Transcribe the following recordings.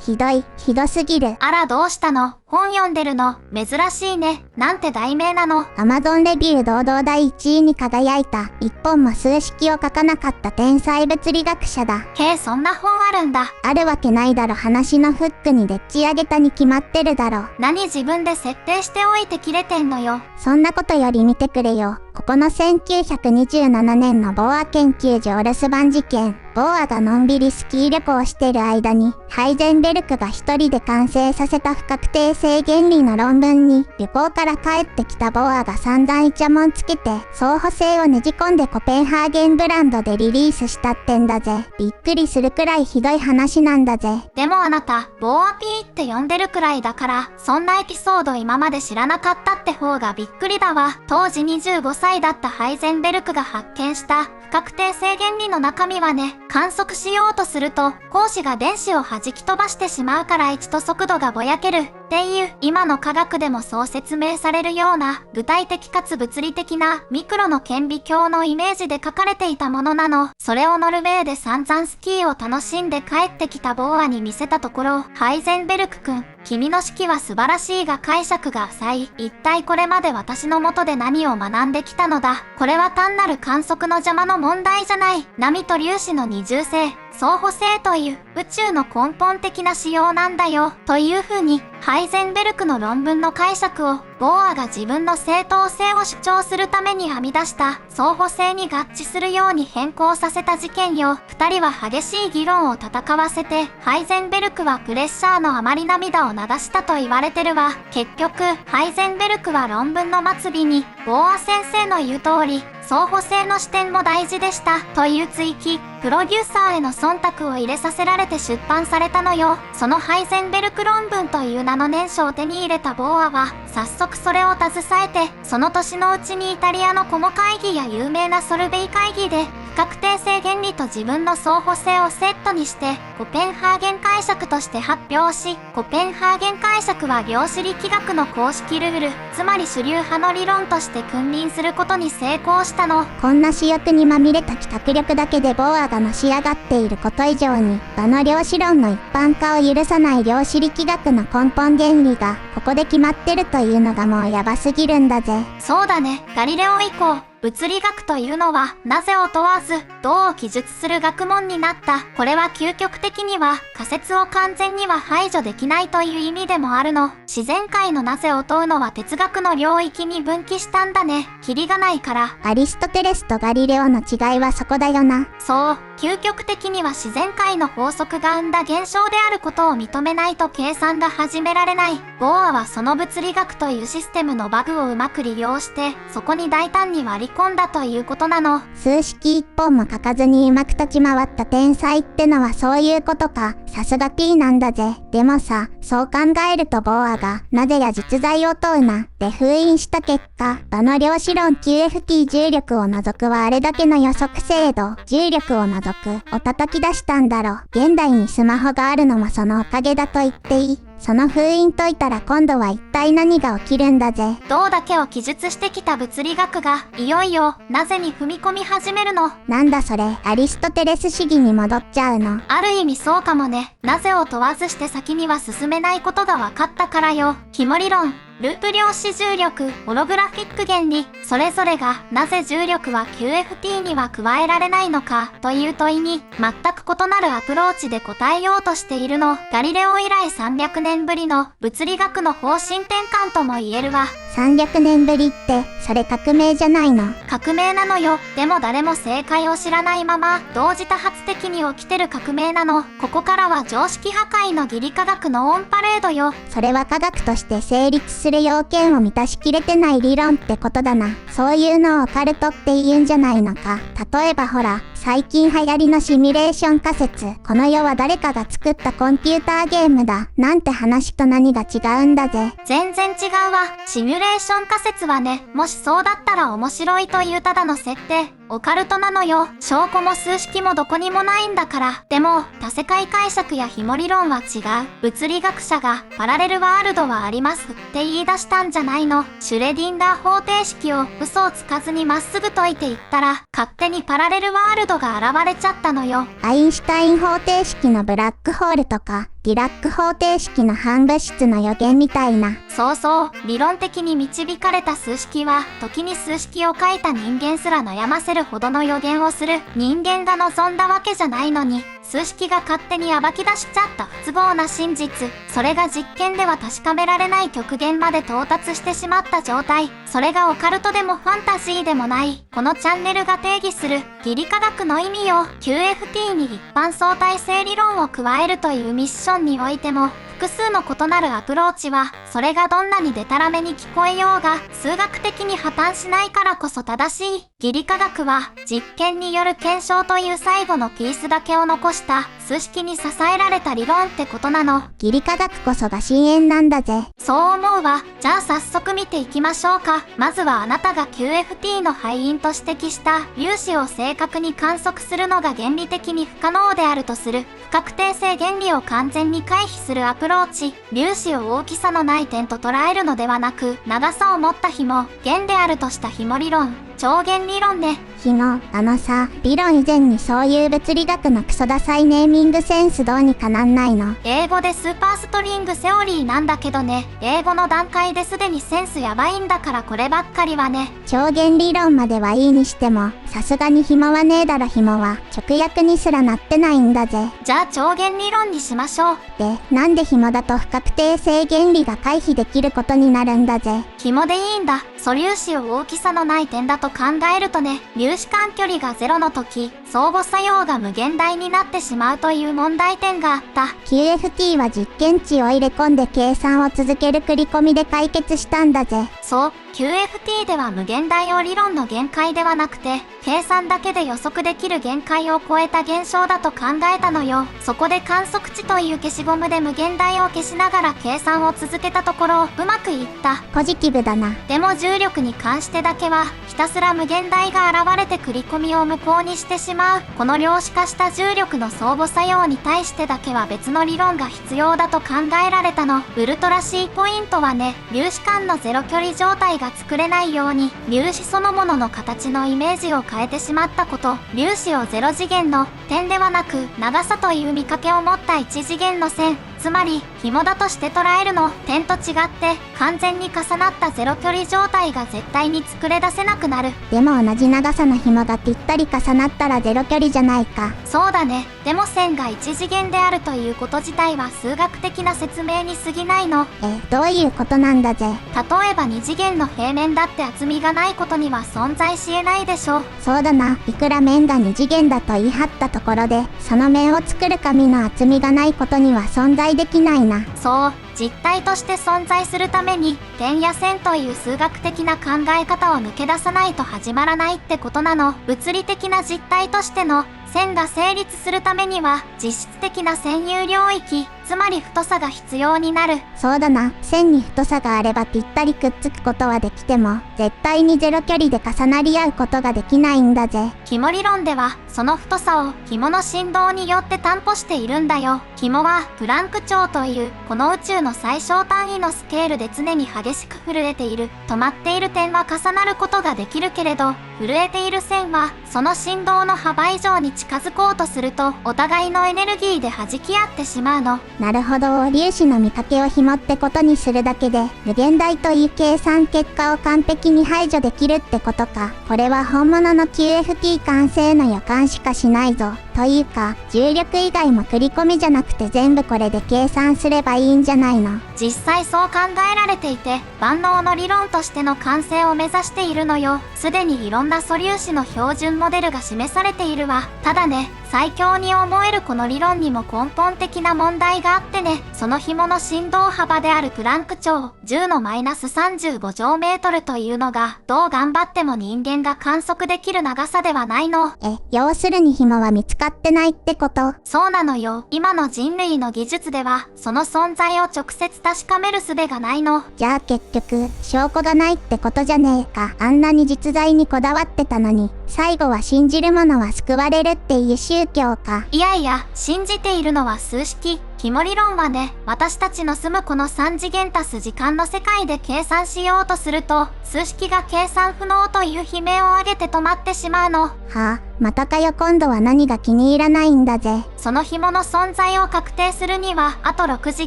ひどすぎる。あらどうしたの？本読んでるの？珍しいね。なんて題名なの？Amazon レビュー堂々第1位に輝いた、一本も数式を書かなかった天才物理学者だ。へえ、そんな本あるんだ。あるわけないだろ。話のフックにでっち上げたに決まってるだろ。何自分で設定しておいて切れてんのよ。そんなことより見てくれよ。ここの1927年のボーア研究所お留守番事件。ボーアがのんびりスキー旅行してる間に、ハイゼンベルクが一人で完成させた不確定性原理の論文に、旅行から帰ってきたボーアが散々イチャモンつけて、相補性をねじ込んでコペンハーゲンブランドでリリースしたってんだぜ。びっくりするくらいひどい話なんだぜ。でもあなた、ボーアピーって呼んでるくらいだから、そんなエピソード今まで知らなかったって方がびっくりだわ。当時25歳だったハイゼンベルクが発見した不確定性原理の中身はね、観測しようとすると光子が電子を弾き飛ばしてしまうから位置と速度がぼやけるっていう、今の科学でもそう説明されるような具体的かつ物理的なミクロの顕微鏡のイメージで書かれていたものなの。それをノルウェーで散々スキーを楽しんで帰ってきたボーアに見せたところ、ハイゼンベルク君、君の式は素晴らしいが解釈が浅い。一体これまで私の下で何を学んできたのだ。これは単なる観測の邪魔の問題じゃない。波と粒子の二重性、相補性という宇宙の根本的な仕様なんだよ。というふうに、ハイゼンベルクの論文の解釈を、ボーアが自分の正当性を主張するために編み出した相補性に合致するように変更させた事件よ。二人は激しい議論を戦わせて、ハイゼンベルクはプレッシャーのあまり涙を流したと言われてるわ。結局、ハイゼンベルクは論文の末尾に、ボーア先生の言う通り、相補性の視点も大事でしたという追記、プロデューサーへの忖度を入れさせられて出版されたのよ。そのハイゼンベルク論文という名の念書を手に入れたボーアは、早速それを携えて、その年のうちにイタリアのコモ会議や有名なソルベイ会議で、不確定性原理と自分の相補性をセットにして、コペンハーゲン解釈として発表し、コペンハーゲン解釈は量子力学の公式ルール、つまり主流派の理論として君臨することに成功したの。こんな私欲にまみれた企画力だけでボーアがのし上がっていること以上に、場の量子論の一般化を許さない量子力学の根本原理が、ここで決まってるというのがもうヤバすぎるんだぜ。そうだね、ガリレオ以降、物理学というのは、なぜを問わず、どうを記述する学問になった。これは究極的には、仮説を完全には排除できないという意味でもあるの。自然界のなぜを問うのは哲学の領域に分岐したんだね。キリがないから。アリストテレスとガリレオの違いはそこだよな。そう、究極的には自然界の法則が生んだ現象であることを認めないと計算が始められない。ボーアはその物理学というシステムのバグをうまく利用して、そこに大胆に割り込んだということなの。数式一本も書かずにうまく立ち回った天才ってのはそういうことか。さすが P なんだぜ。でもさ、そう考えるとボーアが、なぜや実在を問うな、で封印した結果、場の量子論 QFT 重力を除くはあれだけの予測精度、重力を除く、を叩き出したんだろ。現代にスマホがあるのもそのおかげだと言っていい。その封印解いたら今度は一体何が起きるんだぜ。どうだけを記述してきた物理学が、いよいよ、なぜに踏み込み始めるの。なんだそれ、アリストテレス主義に戻っちゃうの。ある意味そうかもね。なぜを問わずして先には進めないことが分かったからよ。肝理論。ループ量子重力、ホログラフィック原理、それぞれがなぜ重力は QFT には加えられないのかという問いに全く異なるアプローチで答えようとしているの。ガリレオ以来300年ぶりの物理学の方針転換とも言えるわ。300年ぶりって、それ革命じゃないの？革命なのよ。でも誰も正解を知らないまま、同時多発的に起きてる革命なの。ここからは常識破壊の義理科学のオンパレードよ。それは科学として成立する要件を満たしきれてない理論ってことだな。そういうのをオカルトって言うんじゃないのか。例えばほら、最近流行りのシミュレーション仮説。この世は誰かが作ったコンピューターゲームだ。なんて話と何が違うんだぜ。全然違うわ。シミュレーション仮説はね、もしそうだったら面白いというただの設定。オカルトなのよ。証拠も数式もどこにもないんだから。でも、多世界解釈や紐理論は違う。物理学者がパラレルワールドはありますって言い出したんじゃないの。シュレディンガー方程式を嘘をつかずにまっすぐ解いていったら、勝手にパラレルワールドが現れちゃったのよ。アインシュタイン方程式のブラックホールとか、ディラック方程式の反物質の予言みたいな。そうそう、理論的に導かれた数式は、時に数式を書いた人間すら悩ませるほどの予言をする人間が望んだわけじゃないのに、数式が勝手に暴き出しちゃった不都合な真実。それが実験では確かめられない極限まで到達してしまった状態。それがオカルトでもファンタジーでもない。このチャンネルが定義する義理科学の意味を QFT に一般相対性理論を加えるというミッションにおいても、複数の異なるアプローチは、それがどんなにデタラメに聞こえようが、数学的に破綻しないからこそ正しい。義理科学は、実験による検証という最後のピースだけを残した、数式に支えられた理論ってことなの。義理科学こそが深淵なんだぜ。そう思うわ。じゃあ早速見ていきましょうか。まずはあなたが QFT の敗因と指摘した粒子を正確に観測するのが原理的に不可能であるとする不確定性原理を完全に回避するアプローチ。粒子を大きさのない点と捉えるのではなく、長さを持った紐、弦であるとした紐理論。超弦理論ね。紐、さ、理論以前にそういう物理学のクソダサいネーミングセンスどうにかなんないの？英語でスーパーストリングセオリーなんだけどね。英語の段階ですでにセンスやばいんだからこればっかりはね。超弦理論まではいいにしても、さすがに紐はねえだろ。紐は直訳にすらなってないんだぜ。じゃあ超弦理論にしましょう。で、なんで紐だと不確定性原理が回避できることになるんだぜ。紐でいいんだ。素粒子を大きさのない点だと考えるとね、粒子間距離が0の時、相互作用が無限大になってしまうという問題点があった。QFT は実験値を入れ込んで計算を続ける繰り込みで解決したんだぜ。そう、QFT では無限大を理論の限界ではなくて、計算だけで予測できる限界を超えた現象だと考えたのよ。そこで観測値という消しゴムで無限大を消しながら計算を続けたところ、うまくいった。ポジティブだな。でも重力に関してだけは、ひたすら無限大が現れて繰り込みを無効にしてしまう。この量子化した重力の相互作用に対してだけは別の理論が必要だと考えられたの。ウルトラ C ポイントはね、粒子間のゼロ距離状態が作れないように、粒子そのものの形のイメージを変えてしまったこと。粒子を0次元の点ではなく、長さという見かけを持った1次元の線、つまり紐だとして捉えるの。点と違って完全に重なったゼロ距離状態が絶対に作れ出せなくなる。でも同じ長さの紐がぴったり重なったらゼロ距離じゃないか。そうだね。でも線が1次元であるということ自体は数学的な説明に過ぎないの。どういうことなんだぜ。例えば2次元の平面だって厚みがないことには存在し得ないでしょ。そうだな。いくら面が2次元だと言い張ったところで、その面を作る紙の厚みがないことには存在できないな。そう、実体として存在するために点や線という数学的な考え方を抜け出さないと始まらないってことなの。物理的な実体としての線が成立するためには実質的な占有領域、つまり太さが必要になる。そうだな。線に太さがあればぴったりくっつくことはできても、絶対にゼロ距離で重なり合うことができないんだぜ。紐理論ではその太さを紐の振動によって担保しているんだよ。紐はプランク長というこの宇宙の最小単位のスケールで常に激しく震えている。止まっている点は重なることができるけれど、震えている線はその振動の幅以上に近づこうとするとお互いのエネルギーで弾き合ってしまうの。なるほど。粒子の見かけを紐ってことにするだけで無限大という計算結果を完璧に排除できるってことか。これは本物の QFT 完成の予感しかしないぞ。というか重力以外も繰り込みじゃなくて全部これで計算すればいいんじゃないの？実際そう考えられていて、万能の理論としての完成を目指しているのよ。すでにいろんな素粒子の標準モデルが示されているわ。ただね、最強に思えるこの理論にも根本的な問題があってね。その紐の振動幅であるプランク長10のマイナス35乗メートルというのが、どう頑張っても人間が観測できる長さではないの。要するに紐は見つかってないってこと？そうなのよ。今の人類の技術ではその存在を直接確かめる術がないの。じゃあ結局証拠がないってことじゃねえか。あんなに実在にこだわってたのに最後は信じる者は救われるっていう宗教か。いやいや、信じているのは数式。肝理論はね、私たちの住むこの3次元足す時間の世界で計算しようとすると、数式が計算不能という悲鳴を上げて止まってしまうの。はあ、またかよ。今度は何が気に入らないんだぜ。その紐の存在を確定するには、あと6次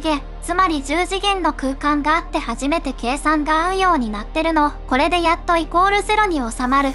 元、つまり10次元の空間があって初めて計算が合うようになってるの。これでやっとイコール0に収まる。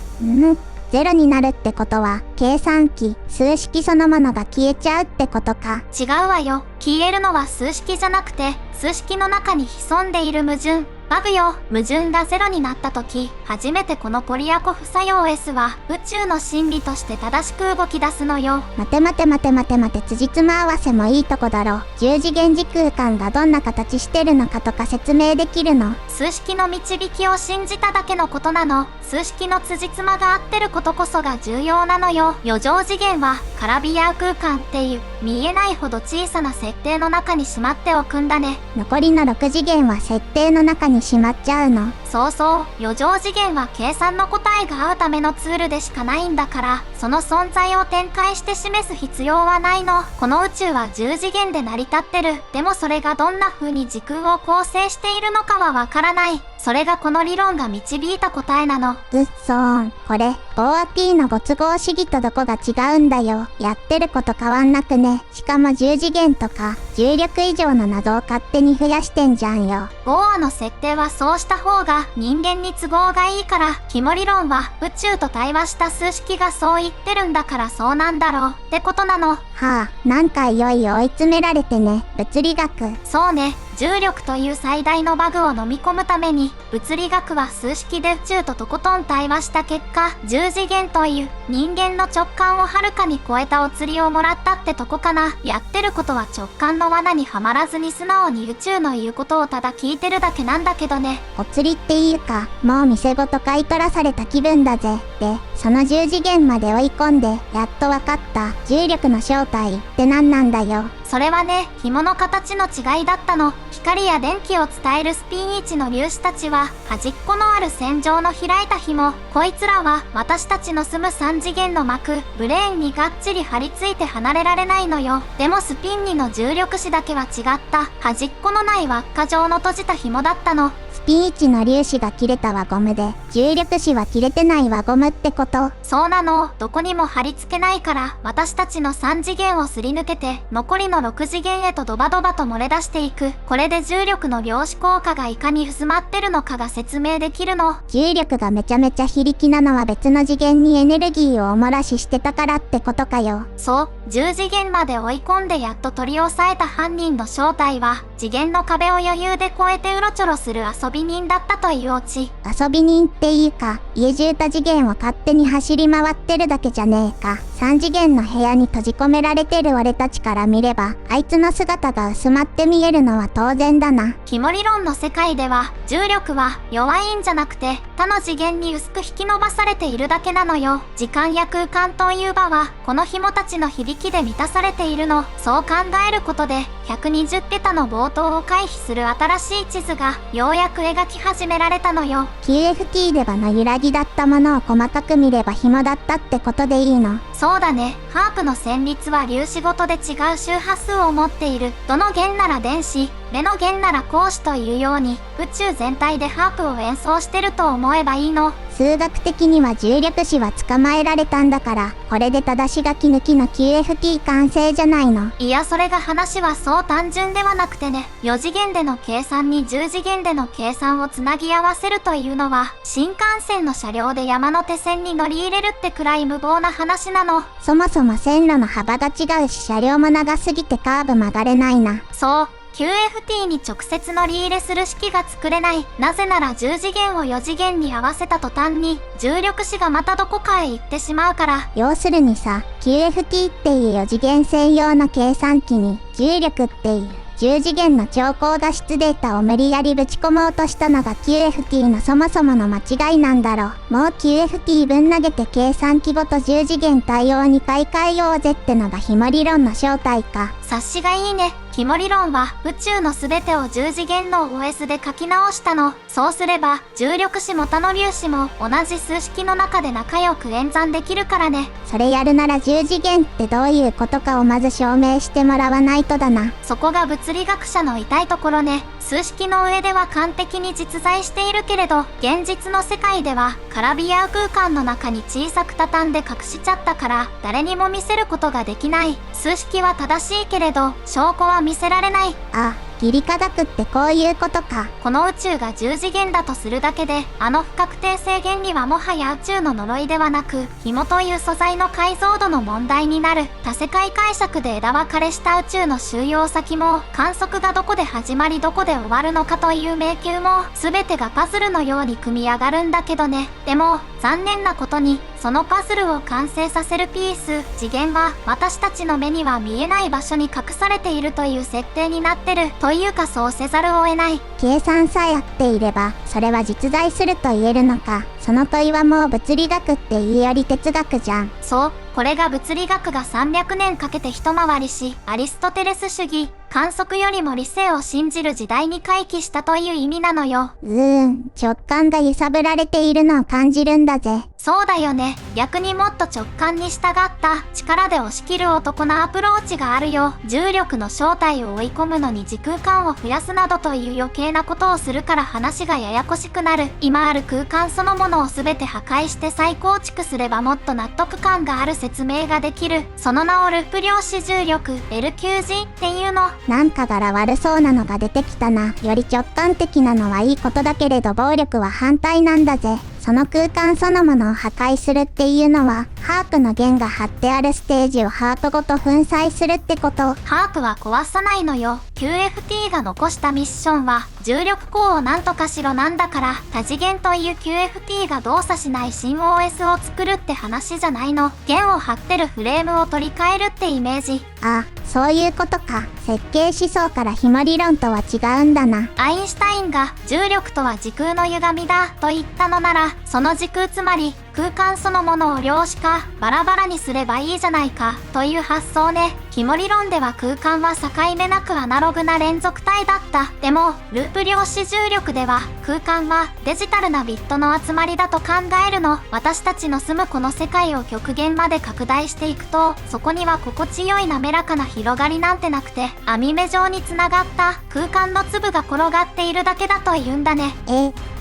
ゼロになるってことは、計算機、数式そのものが消えちゃうってことか。違うわよ。消えるのは数式じゃなくて、数式の中に潜んでいる矛盾。バグよ。矛盾がゼロになった時、初めてこのポリアコフ作用 S は宇宙の真理として正しく動き出すのよ。待て、辻褄合わせもいいとこだろ。10次元時空間がどんな形してるのかとか説明できるの？数式の導きを信じただけのことなの。数式の辻褄が合ってることこそが重要なのよ。余剰次元は絡み合う空間っていう見えないほど小さな設定の中にしまっておくんだね。残りの6次元は設定の中にしまっちゃうの？そうそう。余剰次元は計算の答えが合うためのツールでしかないんだから、その存在を展開して示す必要はないの。この宇宙は10次元で成り立ってる。でもそれがどんな風に時空を構成しているのかはわからない。それがこの理論が導いた答えなの。ぐっそーん。これ、ボーア P のご都合主義とどこが違うんだよ。やってること変わんなくね。しかも10次元とか、重力以上の謎を勝手に増やしてんじゃんよ。ボーアの設定はそうした方が人間に都合がいいから、肝理論は宇宙と対話した数式がそう言ってるんだからそうなんだろうってことなの。はあ、なんかいよいよ追い詰められてね。物理学。そうね。重力という最大のバグを飲み込むために、物理学は数式で宇宙ととことん対話した結果、10次元という人間の直感をはるかに超えたお釣りをもらったってとこかな。やってることは直感の罠にはまらずに素直に宇宙の言うことをただ聞いてるだけなんだけどね。お釣りっていうか、もう店ごと買い取らされた気分だぜ。で、その10次元まで追い込んで、やっとわかった重力の正体って何なんだよ。それはね、紐の形の違いだったの。光や電気を伝えるスピン位置の粒子たちは、端っこのある線状の開いた紐。こいつらは、私たちの住む3次元の膜、ブレーンにがっちり張り付いて離れられないのよ。でもスピン2の重力子だけは違った。端っこのない輪っか状の閉じた紐だったの。スピン1の粒子が切れた輪ゴムで、重力子は切れてない輪ゴムってこと？そうなの。どこにも貼り付けないから、私たちの3次元をすり抜けて、残りの6次元へとドバドバと漏れ出していく。これで重力の量子効果がいかに薄まってるのかが説明できるの。重力がめちゃめちゃ非力なのは別の次元にエネルギーをお漏らししてたからってことかよ。そう。10次元まで追い込んでやっと取り押さえた犯人の正体は、次元の壁を余裕で越えてうろちょろする遊び人だったというオチ。遊び人っていうか、家中多次元を勝手に走り回ってるだけじゃねえか。3次元の部屋に閉じ込められてる俺たちから見れば、あいつの姿が薄まって見えるのは当然だな。肝理論の世界では、重力は弱いんじゃなくて、他の次元に薄く引き伸ばされているだけなのよ。時間や空間という場は、この紐たちの響きで満たされているの。そう考えることで、120桁の冒頭を回避する新しい地図が、ようやく描き始められたのよ。QFT ではの揺らぎだったものを細かく見れば紐だったってことでいいの？そうだね。ハープの旋律は粒子ごとで違う周波数を持っている。どの弦なら電子、レの弦なら光子というように、宇宙全体でハープを演奏してると思えばいいの。数学的には重力子は捕まえられたんだから、これで正し書き抜きの QFT 完成じゃないの？いや、それが話はそう単純ではなくてね。4次元での計算に10次元での計算をつなぎ合わせるというのは、新幹線の車両で山手線に乗り入れるってくらい無謀な話なの。そもそも線路の幅が違うし、車両も長すぎてカーブ曲がれないな。そう。QFT に直接乗り入れする式が作れない。なぜなら10次元を4次元に合わせた途端に重力子がまたどこかへ行ってしまうから。要するにさ、QFT っていう4次元専用の計算機に重力っていう10次元の超高画質データを無理やりぶち込もうとしたのが QFT のそもそもの間違いなんだろ。もう QFT ぶん投げて計算機ごと10次元対応に買い替えようぜってのが紐理論の正体か。察しがいいね。キモ理論は宇宙のすべてを10次元の OS で書き直したの。そうすれば重力子も他の粒子も同じ数式の中で仲良く演算できるからね。それやるなら10次元ってどういうことかをまず証明してもらわないとだな。そこが物理学者の痛いところね。数式の上では完璧に実在しているけれど、現実の世界では絡み合う空間の中に小さく畳んで隠しちゃったから誰にも見せることができない。数式は正しいけれど証拠は見せられない。あ、義理科学ってこういうことか。この宇宙が10次元だとするだけで、あの不確定性原理はもはや宇宙の呪いではなく、紐という素材の解像度の問題になる。多世界解釈で枝分かれした宇宙の収容先も、観測がどこで始まりどこで終わるのかという迷宮も、全てがパズルのように組み上がるんだけどね。でも、残念なことに、そのパズルを完成させるピース、次元は私たちの目には見えない場所に隠されているという設定になってる。というかそうせざるを得ない。計算さえ合っていれば、それは実在すると言えるのか。その問いはもう物理学っていうより哲学じゃん。そう、これが物理学が300年かけて一回りし、アリストテレス主義、観測よりも理性を信じる時代に回帰したという意味なのよ。直感が揺さぶられているのを感じるんだぜ。そうだよね。逆にもっと直感に従った力で押し切る男のアプローチがあるよ。重力の正体を追い込むのに時空間を増やすなどという余計なことをするから話がややこしくなる。今ある空間そのものを全て破壊して再構築すればもっと納得感がある説明ができる。その名をループ量子重力 LQG っていうの。なんか柄悪そうなのが出てきたな。より直感的なのはいいことだけれど暴力は反対なんだぜ。その空間そのものを破壊するっていうのは、ハープの弦が張ってあるステージをハープごと粉砕するってこと。ハープは壊さないのよ。QFT が残したミッションは、重力項をなんとかしろなんだから、多次元という QFT が動作しない新 OS を作るって話じゃないの。弦を張ってるフレームを取り替えるってイメージ。あ、そういうことか。設計思想から紐理論とは違うんだな。アインシュタインが重力とは時空の歪みだと言ったのなら、その時空つまり空間そのものを量子化、バラバラにすればいいじゃないかという発想ね。肝理論では空間は境目なくアナログな連続体だった。でもループ量子重力では空間はデジタルなビットの集まりだと考えるの。私たちの住むこの世界を極限まで拡大していくと、そこには心地よい滑らかな広がりなんてなくて、網目状につながった空間の粒が転がっているだけだと言うんだね。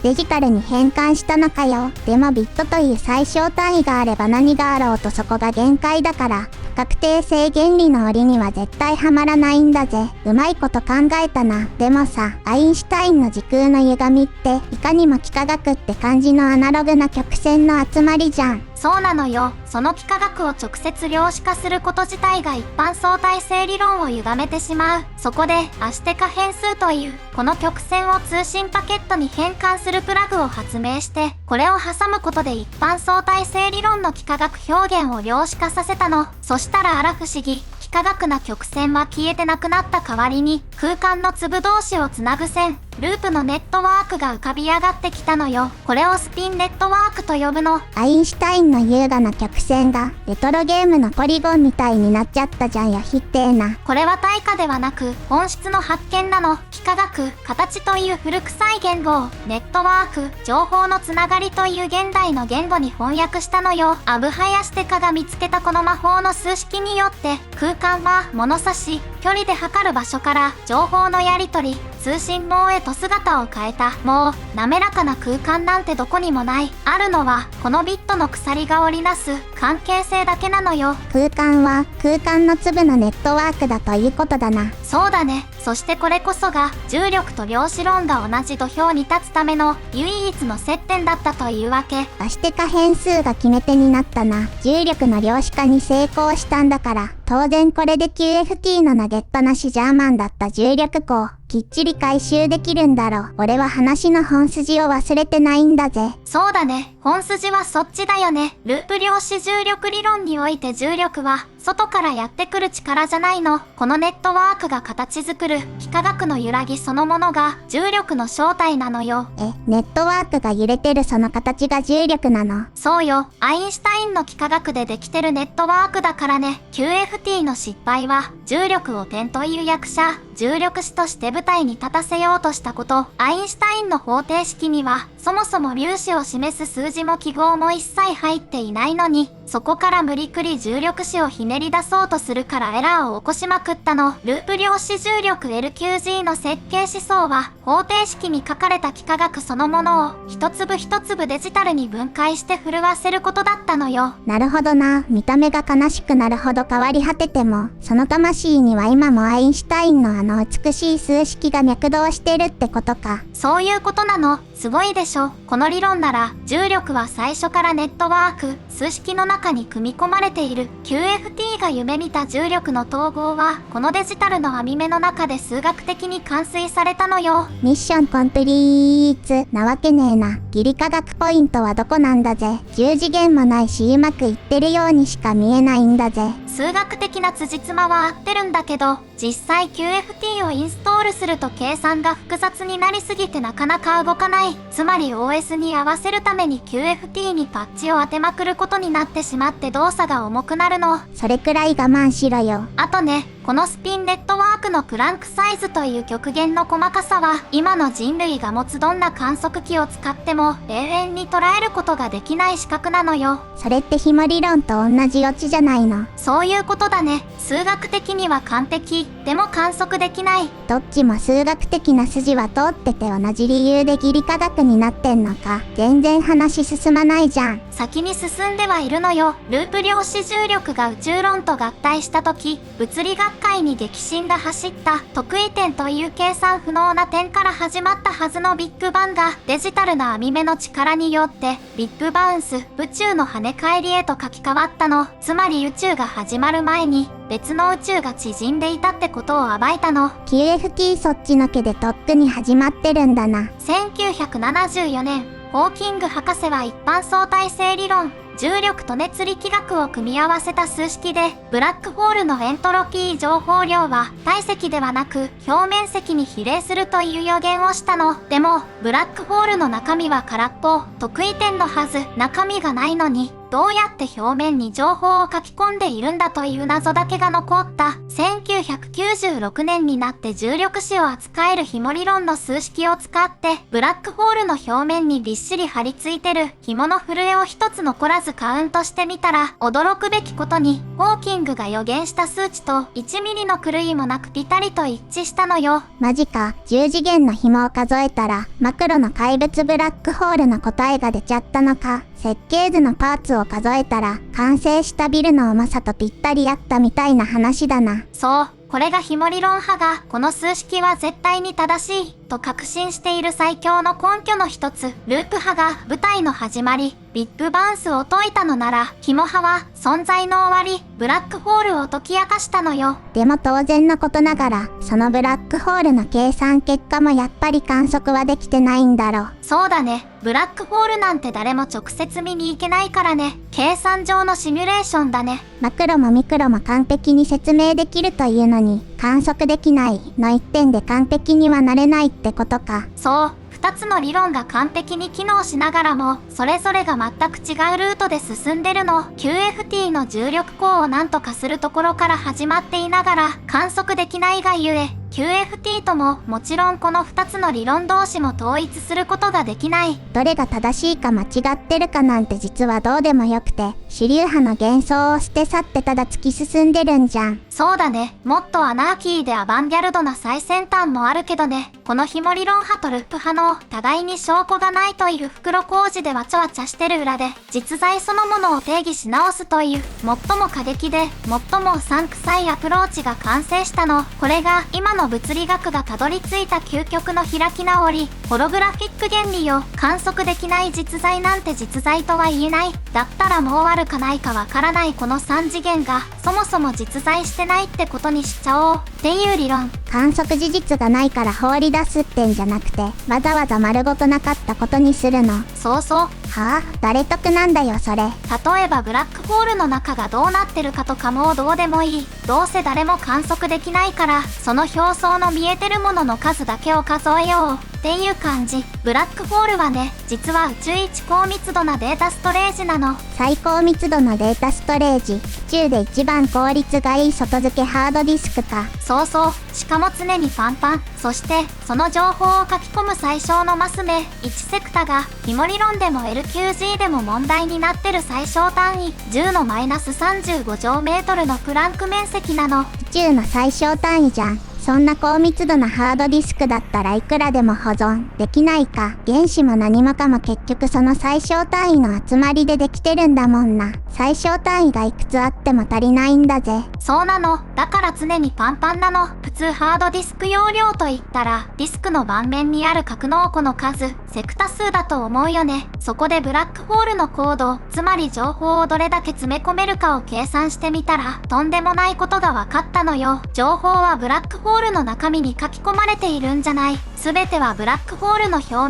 デジタルに変換したのかよ。でもビットという最小単位があれば何があろうとそこが限界だから、不確定性原理の檻には絶対はまらないんだぜ。うまいこと考えたな。でもさ、アインシュタインの時空の歪みって、いかにも幾何学って感じのアナログな曲線の集まりじゃん。そうなのよ。その幾何学を直接量子化すること自体が一般相対性理論を歪めてしまう。そこでアシテカ変数というこの曲線を通信パケットに変換するプラグを発明して、これを挟むことで一般相対性理論の幾何学表現を量子化させたの。そしたらあら不思議。幾何学な曲線は消えてなくなった代わりに空間の粒同士をつなぐ線、ループのネットワークが浮かび上がってきたのよ。これをスピンネットワークと呼ぶの。アインシュタインの優雅な曲線がレトロゲームのポリゴンみたいになっちゃったじゃんよ。ひってえな。これは対価ではなく本質の発見なの。幾何学、形という古臭い言語をネットワーク、情報のつながりという現代の言語に翻訳したのよ。アブハヤシテカが見つけたこの魔法の数式によって空間は物差し、距離で測る場所から情報のやり取り、通信網へと姿を変えた。もう滑らかな空間なんてどこにもない。あるのはこのビットの鎖が織りなす関係性だけなのよ。空間は空間の粒のネットワークだということだな。そうだね。そしてこれこそが重力と量子論が同じ土俵に立つための唯一の接点だったというわけ。アシテカ変数が決め手になったな。重力の量子化に成功したんだから、当然これで QFT のナゲットなしジャーマンだった重力項きっちり回収できるんだろ。俺は話の本筋を忘れてないんだぜ。そうだね。本筋はそっちだよね。ループ量子重力理論において重力は外からやってくる力じゃないの。このネットワークが形作る幾何学の揺らぎそのものが重力の正体なのよ。ネットワークが揺れてるその形が重力なの？そうよ。アインシュタインの幾何学でできてるネットワークだからね。QFT の失敗は重力を点という役者、重力史として舞台に立たせようとしたこと。アインシュタインの方程式にはそもそも粒子を示す数字も記号も一切入っていないのに、そこから無理くり重力史をひねり出そうとするからエラーを起こしまくったの。ループ量子重力 LQG の設計思想は方程式に書かれた幾何学そのものを一粒一粒デジタルに分解して震わせることだったのよ。なるほどな。見た目が悲しくなるほど変わり果てても、その魂には今もアインシュタインのあの美しい数式が脈動してるってことか。そういうことなの。すごいでしょ。この理論なら重力は最初からネットワーク、数式の中に組み込まれている。 QFT が夢見た重力の統合はこのデジタルの網目の中で数学的に完遂されたのよ。ミッションコンプリートなわけねえな。ギリ化学ポイントはどこなんだぜ。10次元もないしうまくいってるようにしか見えないんだぜ。数学的な辻褄は合ってるんだけど、実際 QFT をインストールすると計算が複雑になりすぎてなかなか動かない。つまり OS に合わせるために QFT にパッチを当てまくることになってしまって動作が重くなるの。それくらい我慢しろよ。あとね、このスピンネットワークのプランクサイズという極限の細かさは今の人類が持つどんな観測器を使っても永遠に捉えることができない視覚なのよ。それって紐理論と同じオチじゃないの？そういうことだね。数学的には完璧、でも観測できない。どっちも数学的な筋は通ってて同じ理由でギリ化学になってんのか。全然話進まないじゃん。先に進んではいるのよ。ループ量子重力が宇宙論と合体した時、物理学界に激震が走った。特異点という計算不能な点から始まったはずのビッグバンがデジタルな網目の力によってビッグバウンス、宇宙の跳ね返りへと書き換わったの。つまり宇宙が始まる前に別の宇宙が縮んでいたってことを暴いたの。 QFT そっちのけでとっくに始まってるんだな。1974年、ホーキング博士は一般相対性理論、重力と熱力学を組み合わせた数式で、ブラックホールのエントロピー情報量は体積ではなく表面積に比例するという予言をしたの。でも、ブラックホールの中身は空っぽ、特異点のはず、中身がないのに、どうやって表面に情報を書き込んでいるんだという謎だけが残った。1996年になって重力史を扱える紐理論の数式を使って、ブラックホールの表面にびっしり張り付いてる紐の震えを一つ残らずカウントしてみたら、驚くべきことに、ホーキングが予言した数値と1ミリの狂いもなくピタリと一致したのよ。マジか。10次元の紐を数えたら、マクロの怪物ブラックホールの答えが出ちゃったのか。設計図のパーツを数えたら、完成したビルの重さとぴったり合ったみたいな話だな。そう。これが紐理論派が、この数式は絶対に正しい、と確信している最強の根拠の一つ。ループ派が舞台の始まり、ビッグバウンスを解いたのなら、紐派は存在の終わり、ブラックホールを解き明かしたのよ。でも当然のことながら、そのブラックホールの計算結果もやっぱり観測はできてないんだろ。そうだね。ブラックホールなんて誰も直接見に行けないからね。計算上のシミュレーションだね。マクロもミクロも完璧に説明できるというのに、観測できないの一点で完璧にはなれないってことか。そう。2つの理論が完璧に機能しながらも、それぞれが全く違うルートで進んでるの。QFT の重力項を何とかするところから始まっていながら、観測できないがゆえ、QFT とももちろんこの2つの理論同士も統一することができない。どれが正しいか間違ってるかなんて実はどうでもよくて、主流派の幻想を捨て去ってただ突き進んでるんじゃん。そうだね。もっとアナーキーでアバンギャルドな最先端もあるけどね。この紐理論派とループ派の互いに証拠がないという袋小路でわちゃわちゃしてる裏で、実在そのものを定義し直すという最も過激で最もうさんくさいアプローチが完成したの。これが今の物理学がたどり着いた究極の開き直り、ホログラフィック原理よ。観測できない実在なんて実在とは言えない。だったらもうあるかないかわからないこの3次元がそもそも実在してないってことにしちゃおうっていう理論。観測事実がないから放り出すってんじゃなくて、わざわざ丸ごとなかったことにするの。そうそう。はあ、誰得なんだよそれ。例えばブラックホールの中がどうなってるかとかもうどうでもいい。どうせ誰も観測できないから、その表層の見えてるものの数だけを数えようっていう感じ。ブラックホールはね、実は宇宙一高密度なデータストレージなの。最高密度のデータストレージ。宇宙で一番効率がいい外付けハードディスクか。そうそう。しかも常にパンパン。そして、その情報を書き込む最小のマス目、1セクタが、ひも理論でも LQG でも問題になってる最小単位、10のマイナス35乗メートルのプランク面積なの。宇宙の最小単位じゃん。そんな高密度なハードディスクだったらいくらでも保存できないか。原子も何もかも結局その最小単位の集まりでできてるんだもんな。最小単位がいくつあっても足りないんだぜ。そうなの。だから常にパンパンなの。普通ハードディスク容量といったら、ディスクの盤面にある格納庫の数、セクタ数だと思うよね。そこでブラックホールのコード、つまり情報をどれだけ詰め込めるかを計算してみたら、とんでもないことが分かったのよ。情報はブラックホールの中身に書き込まれているんじゃない。すべてはブラックホールの表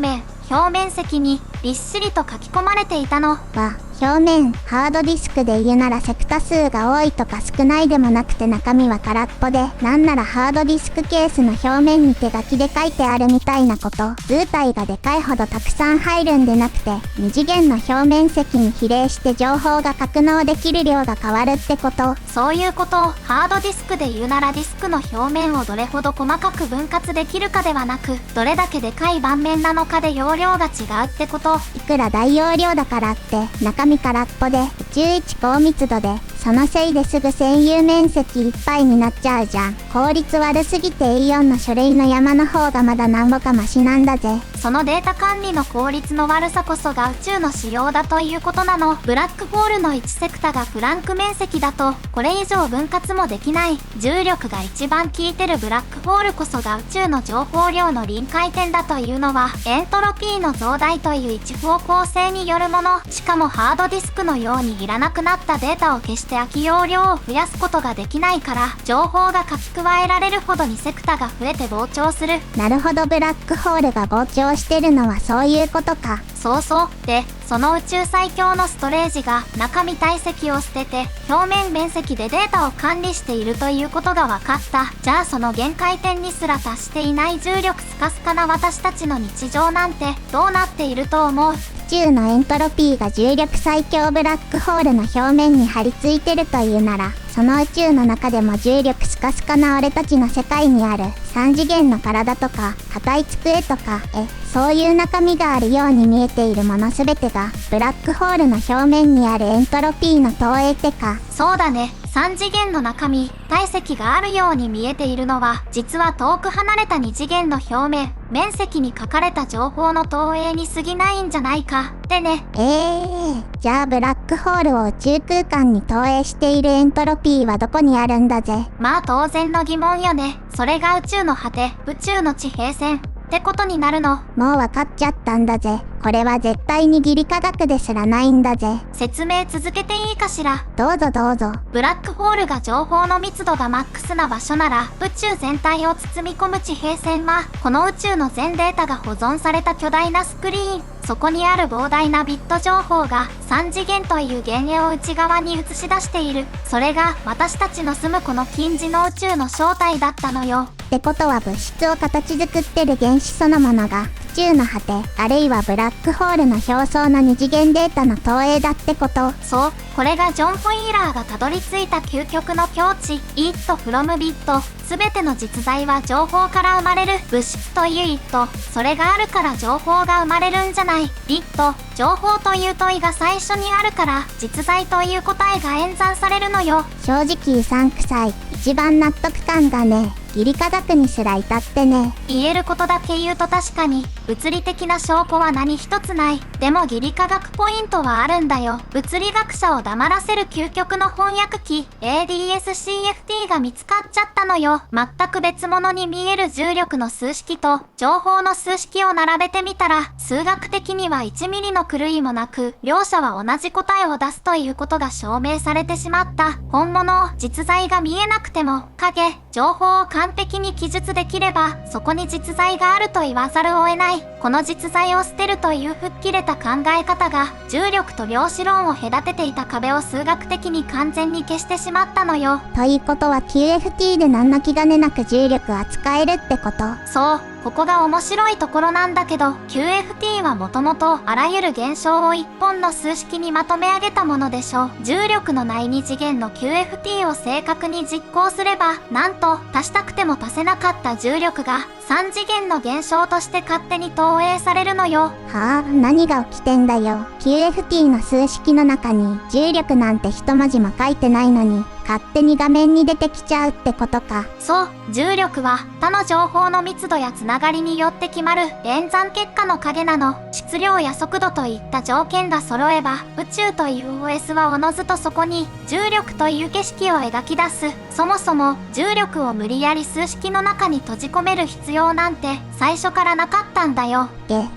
面積にびっしりと書き込まれていたの。表面、ハードディスクで言うならセクタ数が多いとか少ないでもなくて中身は空っぽで、なんならハードディスクケースの表面に手書きで書いてあるみたいなこと。図体がでかいほどたくさん入るんでなくて、二次元の表面積に比例して情報が格納できる量が変わるってこと。そういうことをハードディスクで言うならディスクの表面をどれほど細かく分割できるかではなく、どれだけでかい盤面なのかで容量が違うってこと。いくら大容量だからって中身空っぽで宇宙一高密度で、そのせいですぐ占有面積いっぱいになっちゃうじゃん。効率悪すぎて A4 の書類の山の方がまだなんぼかマシなんだぜ。そのデータ管理の効率の悪さこそが宇宙の仕様だということなの。ブラックホールの1セクタがプランク面積だと、これ以上分割もできない。重力が一番効いてるブラックホールこそが宇宙の情報量の臨界点だというのは、エントロピーの増大という一方向性によるもの。しかもハードディスクのようにいらなくなったデータを消して空き容量を増やすことができないから、情報が書き加えられるほどにセクタが増えて膨張する。なるほど、ブラックホールが膨張してるのはそういうことか。そうそう。で、その宇宙最強のストレージが中身体積を捨てて表面面積でデータを管理しているということが分かった。じゃあその限界点にすら達していない重力スカスカな私たちの日常なんてどうなっていると思う？宇宙のエントロピーが重力最強ブラックホールの表面に張り付いてるというなら、その宇宙の中でも重力スカスカな俺たちの世界にある3次元の体とか硬い机とか、そういう中身があるように見えているものすべてがブラックホールの表面にあるエントロピーの投影ってか。そうだね。3次元の中身、体積があるように見えているのは、実は遠く離れた2次元の表面、面積に書かれた情報の投影に過ぎないんじゃないかってね。じゃあブラックホールを宇宙空間に投影しているエントロピーはどこにあるんだぜ。まあ当然の疑問よね。それが宇宙の果て、宇宙の地平線ってことになるの。もうわかっちゃったんだぜ。これは絶対に義理科学ですらないんだぜ。説明続けていいかしら。どうぞどうぞ。ブラックホールが情報の密度がマックスな場所なら、宇宙全体を包み込む地平線は、この宇宙の全データが保存された巨大なスクリーン。そこにある膨大なビット情報が3次元という幻影を内側に映し出している。それが私たちの住むこの近似の宇宙の正体だったのよ。ってことは物質を形作ってる原子そのものが宇宙の果て、あるいはブラックホールの表層の二次元データの投影だってこと。そう。これがジョン・ホイーラーがたどり着いた究極の境地。It from Bit。すべての実在は情報から生まれる。物質という It。それがあるから情報が生まれるんじゃない。Bit。情報という問いが最初にあるから、実在という答えが演算されるのよ。正直うさんくさい。一番納得感がねえ。義理科学にすら至ってね。言えることだけ言うと確かに、物理的な証拠は何一つない。でも義理科学ポイントはあるんだよ。物理学者を黙らせる究極の翻訳機、ADS-CFT が見つかっちゃったのよ。全く別物に見える重力の数式と、情報の数式を並べてみたら、数学的には1ミリの狂いもなく、両者は同じ答えを出すということが証明されてしまった。本物、実在が見えなくても、影、情報を感完璧に記述できれば、そこに実在があると言わざるを得ない。この実在を捨てるという吹っ切れた考え方が、重力と量子論を隔てていた壁を数学的に完全に消してしまったのよ。ということは QFT で何の気兼ねなく重力を扱えるってこと？そう。ここが面白いところなんだけど、QFT はもともとあらゆる現象を一本の数式にまとめ上げたものでしょう。重力のない2次元の QFT を正確に実行すれば、なんと足したくても足せなかった重力が3次元の現象として勝手に投影されるのよ。はあ、何が起きてんだよ。QFT の数式の中に重力なんて一文字も書いてないのに、勝手に画面に出てきちゃうってことか。そう、重力は他の情報の密度やつながりによって決まる演算結果の影なの。質量や速度といった条件が揃えば、宇宙という OS はおのずとそこに重力という景色を描き出す。そもそも重力を無理やり数式の中に閉じ込める必要なんて最初からなかったんだよ。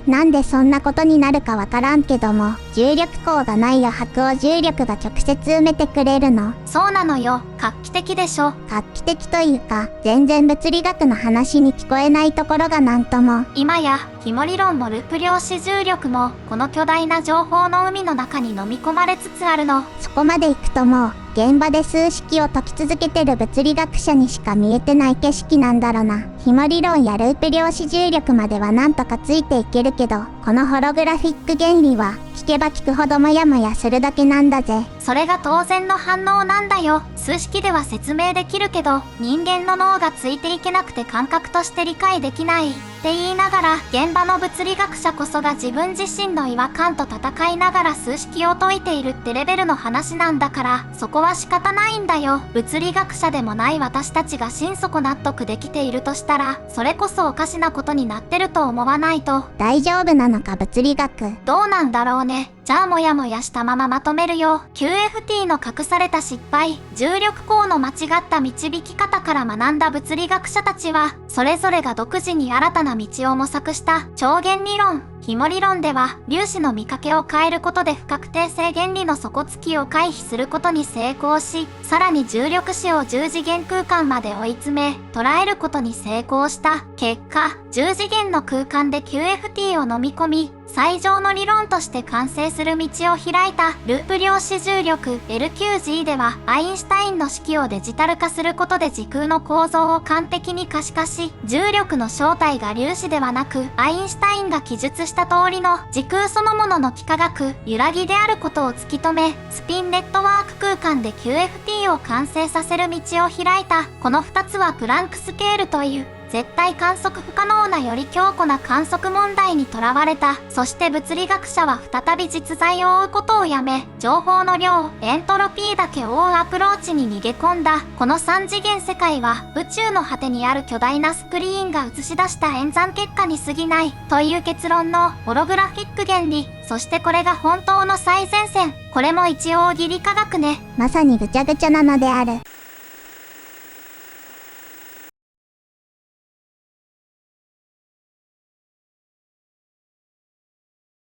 なんでそんなことになるかわからんけども、重力項がない余白を重力が直接埋めてくれるの？そうなのよ。画期的でしょ。画期的というか、全然物理学の話に聞こえないところがなんとも。今や、紐理論もループ量子重力も、この巨大な情報の海の中に飲み込まれつつあるの。そこまで行くともう、現場で数式を解き続けてる物理学者にしか見えてない景色なんだろな。紐理論やループ量子重力まではなんとかついていけるけど、このホログラフィック原理は、聞けば聞くほどもやもやするだけなんだぜ。それが当然の反応なんだよ。数式では説明できるけど、人間の脳がついていけなくて感覚として理解できないって言いながら、現場の物理学者こそが自分自身の違和感と戦いながら数式を解いているってレベルの話なんだから、そこは仕方ないんだよ。物理学者でもない私たちが心底納得できているとしたら、それこそおかしなことになってると思わないと。大丈夫なのか物理学？どうなんだろうね。じゃあもやもやしたまままとめるよ。QFT の隠された失敗、重力項の間違った導き方から学んだ物理学者たちは、それぞれが独自に新たな道を模索した超弦理論。紐理論では、粒子の見かけを変えることで不確定性原理の底つきを回避することに成功し、さらに重力子を10次元空間まで追い詰め、捉えることに成功した。結果、10次元の空間で QFT を飲み込み、最上の理論として完成する道を開いたループ量子重力 LQG では、アインシュタインの式をデジタル化することで時空の構造を完璧に可視化し、重力の正体が粒子ではなく、アインシュタインが記述した通りの時空そのものの幾何学、揺らぎであることを突き止め、スピンネットワーク空間で QFT を完成させる道を開いた。この2つはプランクスケールという、絶対観測不可能なより強固な観測問題にとらわれた。そして物理学者は再び実在を追うことをやめ、情報の量、エントロピーだけを追うアプローチに逃げ込んだ。この3次元世界は宇宙の果てにある巨大なスクリーンが映し出した演算結果に過ぎないという結論のホログラフィック原理。そしてこれが本当の最前線。これも一応義理科学ね。まさにぐちゃぐちゃなのである。